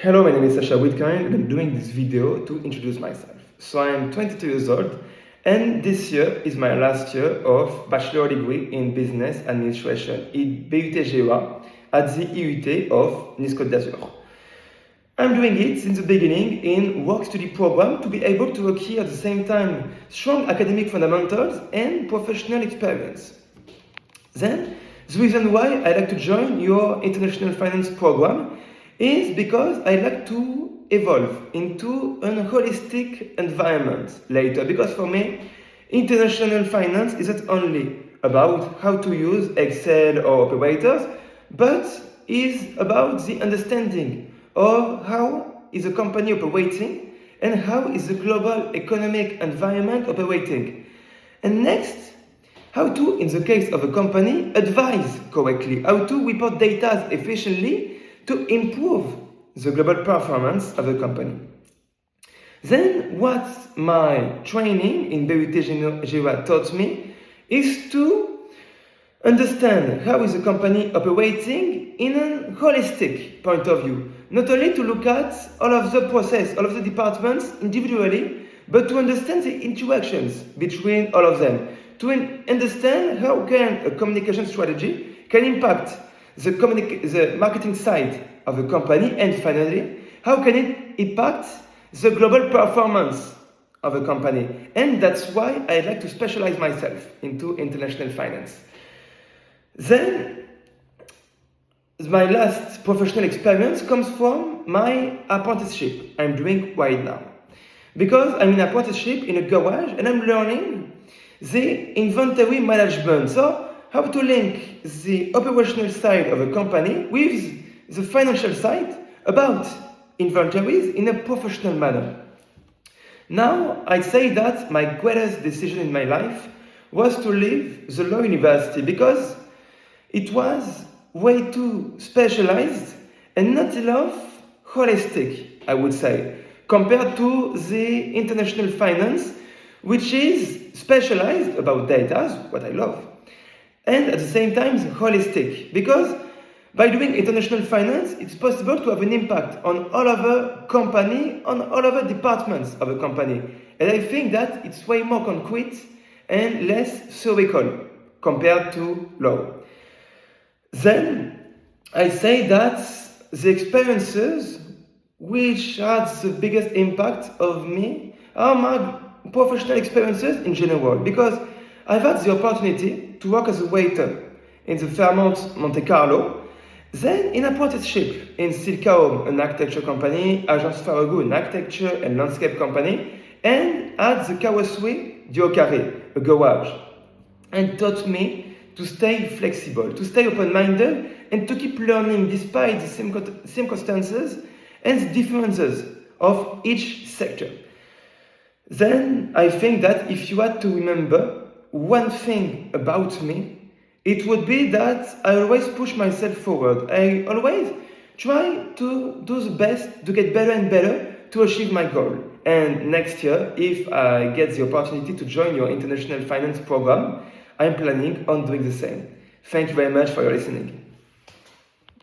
Hello, my name is Sasha Whitkind and I'm doing this video to introduce myself. So I am 22 years old and this year is my last year of bachelor degree in business administration at BUT-GEA at the IUT of Nice Côte d'Azur. I'm doing it since the beginning in work study program to be able to acquire at the same time strong academic fundamentals and professional experience. Then, the reason why I like to join your international finance program is because I like to evolve into a holistic environment later. Because for me, international finance isn't only about how to use Excel or operators, but is about the understanding of how is a company operating and how is the global economic environment operating. And next, how to, in the case of a company, advise correctly, how to report data efficiently to improve the global performance of the company. Then what my training in BUT-GEA taught me is to understand how is a company operating in a holistic point of view. Not only to look at all of the process, all of the departments individually, but to understand the interactions between all of them. To understand how can a communication strategy can impact the marketing side of a company, and finally, how can it impact the global performance of a company. And that's why I like to specialize myself into international finance. Then, my last professional experience comes from my apprenticeship I'm doing right now. Because I'm in apprenticeship in a garage and I'm learning the inventory management. So, how to link the operational side of a company with the financial side about inventories in a professional manner. Now, I'd say that my greatest decision in my life was to leave the law university because it was way too specialized and not enough holistic, I would say, compared to the international finance, which is specialized about data, what I love, and at the same time holistic, because by doing international finance, it's possible to have an impact on all other company, on all other departments of a company. And I think that it's way more concrete and less theoretical compared to law. Then I say that the experiences which had the biggest impact of me are my professional experiences in general, because I've had the opportunity to work as a waiter in the Fairmont Monte Carlo, then in apprenticeship in Silkaum, an architecture company, Agence Farago, an architecture and landscape company, and at the Carrosserie du Carré, a garage, and taught me to stay flexible, to stay open-minded, and to keep learning despite the circumstances and the differences of each sector. Then I think that if you had to remember one thing about me, it would be that I always push myself forward. I always try to do the best, to get better and better, to achieve my goal. And next year, if I get the opportunity to join your international finance program, I'm planning on doing the same. Thank you very much for your listening.